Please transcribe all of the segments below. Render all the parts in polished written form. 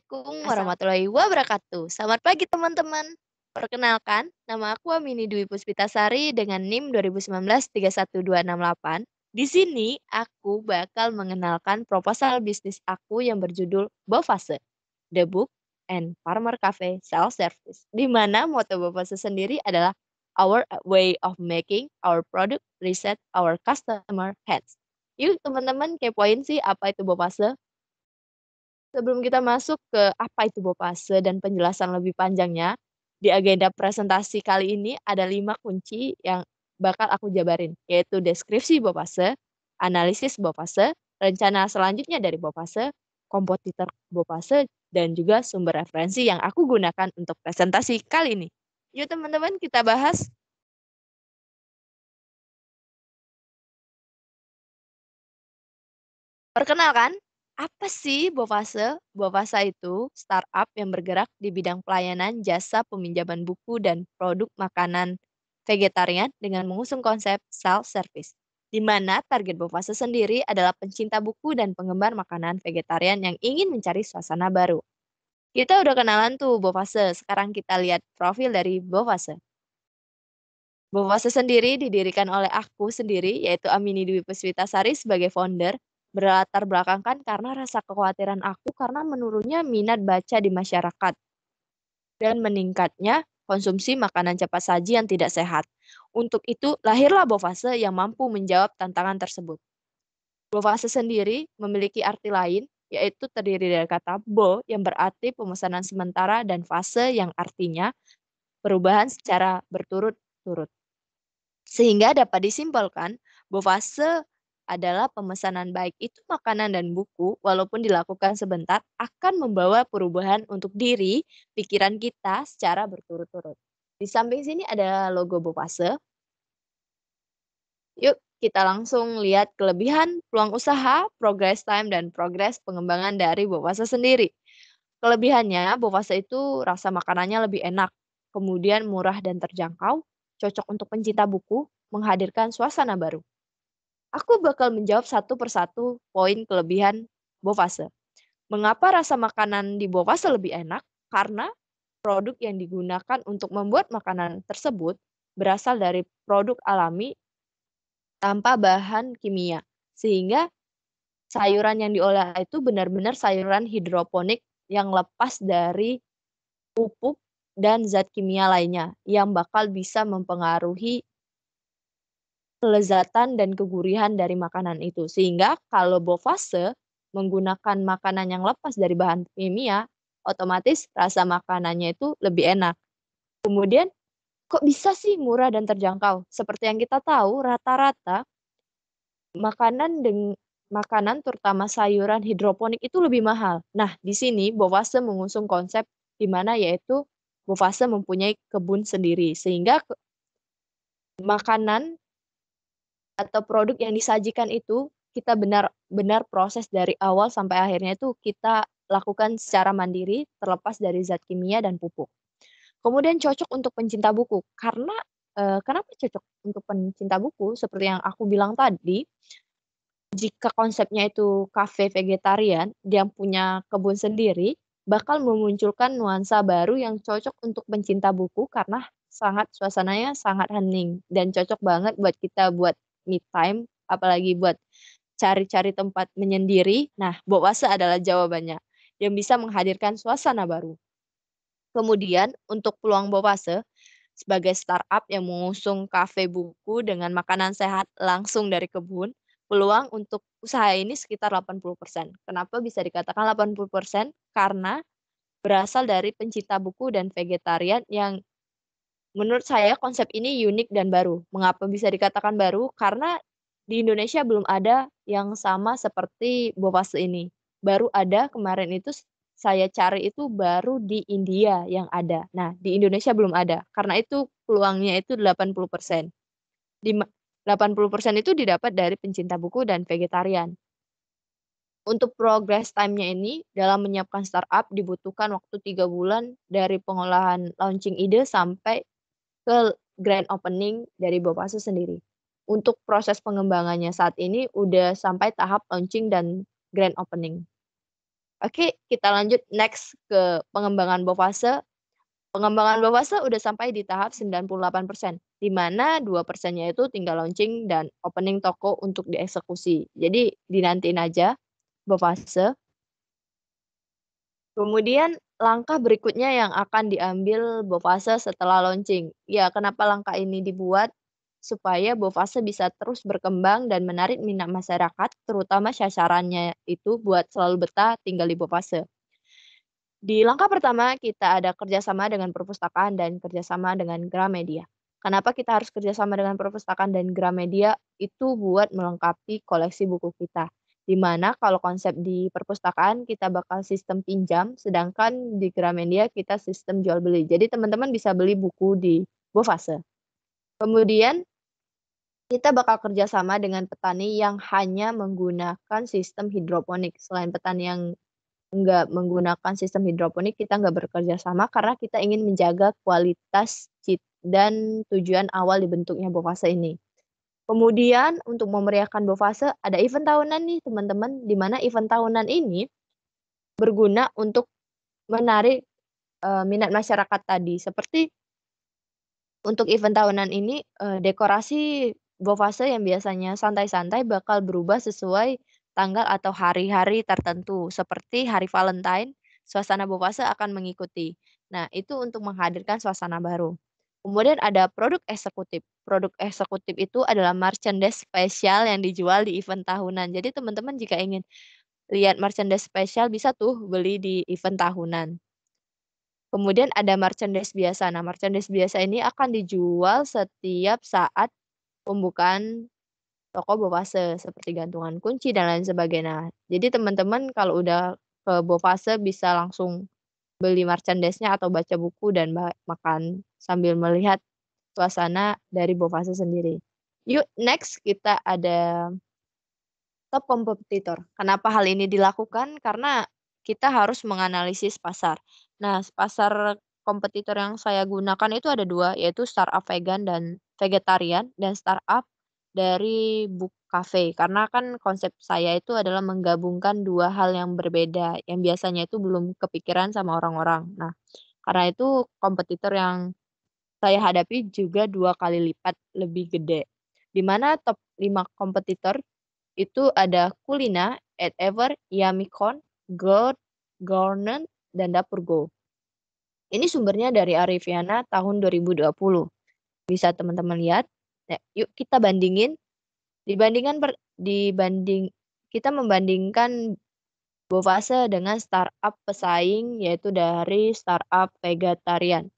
Assalamualaikum Asal warahmatullahi wabarakatuh. Selamat pagi teman-teman. Perkenalkan, nama aku Amini Dwi Puspitasari dengan NIM 2019 31268. Di sini aku bakal mengenalkan proposal bisnis aku yang berjudul Bofase, The Book and Farmer Cafe Self Service. Di mana moto Bofase sendiri adalah our way of making our product reset our customer hands. Yuk teman-teman kepoin sih apa itu Bofase. Sebelum kita masuk ke apa itu Bopase dan penjelasan lebih panjangnya, di agenda presentasi kali ini ada 5 kunci yang bakal aku jabarin, yaitu deskripsi Bopase, analisis Bopase, rencana selanjutnya dari Bopase, kompetitor Bopase, dan juga sumber referensi yang aku gunakan untuk presentasi kali ini. Yuk teman-teman kita bahas. Perkenalkan, apa sih Bovase? Bovasa itu startup yang bergerak di bidang pelayanan jasa peminjaman buku dan produk makanan vegetarian dengan mengusung konsep self-service, di mana target Bovase sendiri adalah pencinta buku dan penggemar makanan vegetarian yang ingin mencari suasana baru. Kita udah kenalan tuh Bovase, sekarang kita lihat profil dari Bovase. Bovase sendiri didirikan oleh aku sendiri, yaitu Amini Dwi Puspitasari sebagai founder, berlatar belakangkan karena rasa kekhawatiran aku karena menurunnya minat baca di masyarakat dan meningkatnya konsumsi makanan cepat saji yang tidak sehat. Untuk itu, lahirlah Bovase yang mampu menjawab tantangan tersebut. Bovase sendiri memiliki arti lain, yaitu terdiri dari kata bo yang berarti pemesanan sementara dan fase yang artinya perubahan secara berturut-turut. Sehingga dapat disimpulkan bahwa fase adalah pemesanan baik itu makanan dan buku, walaupun dilakukan sebentar, akan membawa perubahan untuk diri, pikiran kita secara berturut-turut. Di samping sini ada logo Bopase. Yuk kita langsung lihat kelebihan, peluang usaha, progress time, dan progres pengembangan dari Bopase sendiri. Kelebihannya, Bopase itu rasa makanannya lebih enak, kemudian murah dan terjangkau, cocok untuk pencinta buku, menghadirkan suasana baru. Aku bakal menjawab satu persatu poin kelebihan Bovase. Mengapa rasa makanan di Bovase lebih enak? Karena produk yang digunakan untuk membuat makanan tersebut berasal dari produk alami tanpa bahan kimia. Sehingga sayuran yang diolah itu benar-benar sayuran hidroponik yang lepas dari pupuk dan zat kimia lainnya yang bakal bisa mempengaruhi kelezatan dan kegurihan dari makanan itu. Sehingga kalau Bovase menggunakan makanan yang lepas dari bahan kimia, otomatis rasa makanannya itu lebih enak. Kemudian, kok bisa sih murah dan terjangkau? Seperti yang kita tahu, rata-rata makanan terutama sayuran hidroponik itu lebih mahal. Nah, di sini Bovase mengusung konsep di mana yaitu Bovase mempunyai kebun sendiri sehingga makanan atau produk yang disajikan itu, kita benar-benar proses dari awal sampai akhirnya itu kita lakukan secara mandiri, terlepas dari zat kimia dan pupuk. Kemudian cocok untuk pencinta buku, karena, kenapa cocok untuk pencinta buku? Seperti yang aku bilang tadi, jika konsepnya itu kafe vegetarian, dia punya kebun sendiri, bakal memunculkan nuansa baru yang cocok untuk pencinta buku karena suasananya sangat hening dan cocok banget buat kita buat me time, apalagi buat cari-cari tempat menyendiri. Nah, Bowase adalah jawabannya, yang bisa menghadirkan suasana baru. Kemudian untuk peluang Bowase, sebagai startup yang mengusung kafe buku dengan makanan sehat langsung dari kebun, peluang untuk usaha ini sekitar 80%. Kenapa bisa dikatakan 80%? Karena berasal dari pencinta buku dan vegetarian yang menurut saya konsep ini unik dan baru. Mengapa bisa dikatakan baru? Karena di Indonesia belum ada yang sama seperti Bopase ini. Baru ada kemarin itu saya cari itu baru di India yang ada. Nah, di Indonesia belum ada. Karena itu peluangnya itu 80%. 80% itu didapat dari pencinta buku dan vegetarian. Untuk progress time-nya ini, dalam menyiapkan startup dibutuhkan waktu 3 bulan dari pengolahan launching ide sampai ke grand opening dari Bopase sendiri. Untuk proses pengembangannya saat ini udah sampai tahap launching dan grand opening. Oke, kita lanjut next ke pengembangan Bovase. Pengembangan Bovase udah sampai di tahap 98%, di mana 2%-nya itu tinggal launching dan opening toko untuk dieksekusi. Jadi dinantiin aja Bovase. Kemudian langkah berikutnya yang akan diambil Bovase setelah launching. Ya, kenapa langkah ini dibuat? Supaya Bovase bisa terus berkembang dan menarik minat masyarakat, terutama sasarannya itu buat selalu betah tinggal di Bovase. Di langkah pertama, kita ada kerjasama dengan perpustakaan dan kerjasama dengan Gramedia. Kenapa kita harus kerjasama dengan perpustakaan dan Gramedia? Itu buat melengkapi koleksi buku kita. Di mana kalau konsep di perpustakaan kita bakal sistem pinjam, sedangkan di Gramedia kita sistem jual beli. Jadi teman-teman bisa beli buku di Bovase. Kemudian kita bakal kerjasama dengan petani yang hanya menggunakan sistem hidroponik. Selain petani yang nggak menggunakan sistem hidroponik, kita nggak bekerja sama karena kita ingin menjaga kualitas dan tujuan awal dibentuknya Bovase ini. Kemudian untuk memeriahkan Bovase ada event tahunan nih teman-teman, di mana event tahunan ini berguna untuk menarik, minat masyarakat tadi. Seperti untuk event tahunan ini, dekorasi Bovase yang biasanya santai-santai bakal berubah sesuai tanggal atau hari-hari tertentu, seperti hari Valentine, suasana Bovase akan mengikuti. Nah, itu untuk menghadirkan suasana baru. Kemudian ada produk eksekutif. Produk eksekutif itu adalah merchandise spesial yang dijual di event tahunan. Jadi teman-teman jika ingin lihat merchandise spesial bisa tuh beli di event tahunan. Kemudian ada merchandise biasa. Nah, merchandise biasa ini akan dijual setiap saat pembukaan toko Bovase, seperti gantungan kunci dan lain sebagainya. Jadi teman-teman kalau udah ke Bovase bisa langsung beli merchandise-nya atau baca buku dan makan sambil melihat suasana dari Bovase sendiri. Yuk next kita ada top kompetitor. Kenapa hal ini dilakukan? Karena kita harus menganalisis pasar. Nah, pasar kompetitor yang saya gunakan itu ada 2, yaitu startup vegan dan vegetarian, dan startup dari book cafe. Karena kan konsep saya itu adalah menggabungkan 2 hal yang berbeda, yang biasanya itu belum kepikiran sama orang-orang. Nah, karena itu kompetitor yang saya hadapi juga 2 kali lipat lebih gede. Di mana top 5 kompetitor itu ada Kulina, Ed Ever, Yummy Corn, God, Garnet, dan Dapur Go. Ini sumbernya dari Arifiana tahun 2020. Bisa teman-teman lihat. Ya, yuk kita bandingin. Kita membandingkan Bovase dengan startup pesaing yaitu dari startup vegetarian.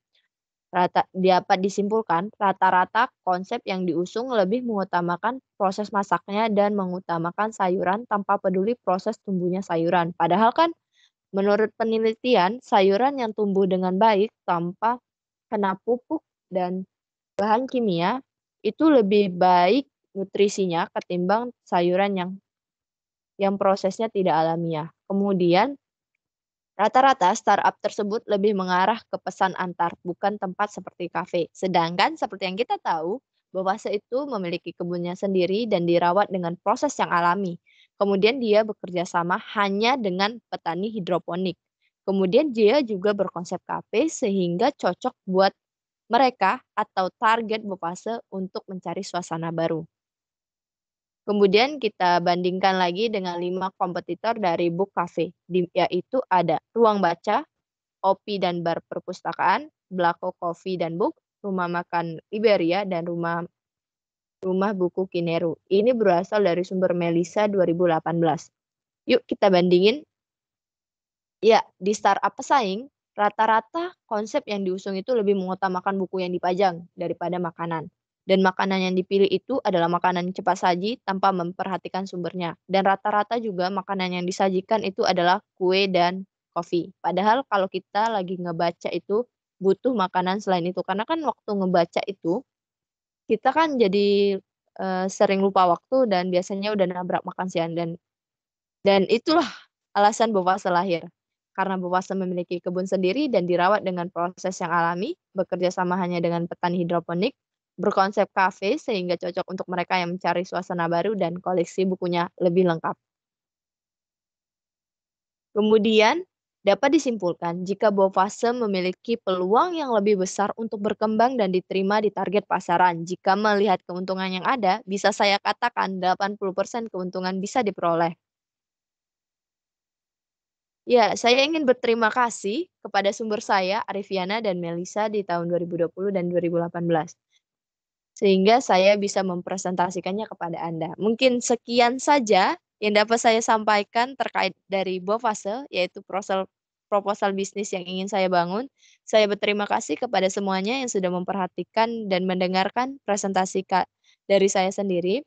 Dapat disimpulkan, rata-rata konsep yang diusung lebih mengutamakan proses masaknya dan mengutamakan sayuran tanpa peduli proses tumbuhnya sayuran. Padahal kan menurut penelitian, sayuran yang tumbuh dengan baik tanpa kena pupuk dan bahan kimia itu lebih baik nutrisinya ketimbang sayuran yang prosesnya tidak alamiah. Kemudian rata-rata startup tersebut lebih mengarah ke pesan antar, bukan tempat seperti kafe. Sedangkan seperti yang kita tahu, Bovase itu memiliki kebunnya sendiri dan dirawat dengan proses yang alami. Kemudian dia bekerja sama hanya dengan petani hidroponik. Kemudian dia juga berkonsep kafe sehingga cocok buat mereka atau target Bovase untuk mencari suasana baru. Kemudian kita bandingkan lagi dengan 5 kompetitor dari Book Cafe, yaitu ada Ruang Baca, Kopi dan Bar Perpustakaan, Blako Coffee dan Book, Rumah Makan Iberia, dan Rumah Rumah Buku Kineru. Ini berasal dari sumber Melisa 2018. Yuk kita bandingin. Ya, di startup pesaing, rata-rata konsep yang diusung itu lebih mengutamakan buku yang dipajang daripada makanan. Dan makanan yang dipilih itu adalah makanan cepat saji tanpa memperhatikan sumbernya. Dan rata-rata juga makanan yang disajikan itu adalah kue dan kopi. Padahal kalau kita lagi ngebaca itu butuh makanan selain itu. Karena kan waktu ngebaca itu kita kan jadi sering lupa waktu dan biasanya udah nabrak makan siang dan itulah alasan Bovase lahir. Karena Bovase memiliki kebun sendiri dan dirawat dengan proses yang alami, bekerja sama hanya dengan petani hidroponik, berkonsep kafe sehingga cocok untuk mereka yang mencari suasana baru dan koleksi bukunya lebih lengkap. Kemudian, dapat disimpulkan jika Bofase memiliki peluang yang lebih besar untuk berkembang dan diterima di target pasaran. Jika melihat keuntungan yang ada, bisa saya katakan 80% keuntungan bisa diperoleh. Ya, saya ingin berterima kasih kepada sumber saya, Arifiana dan Melisa di tahun 2020 dan 2018. Sehingga saya bisa mempresentasikannya kepada Anda. Mungkin sekian saja yang dapat saya sampaikan terkait dari Bofase, yaitu proposal bisnis yang ingin saya bangun. Saya berterima kasih kepada semuanya yang sudah memperhatikan dan mendengarkan presentasi dari saya sendiri.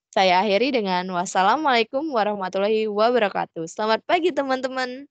Saya akhiri dengan wassalamualaikum warahmatullahi wabarakatuh. Selamat pagi teman-teman.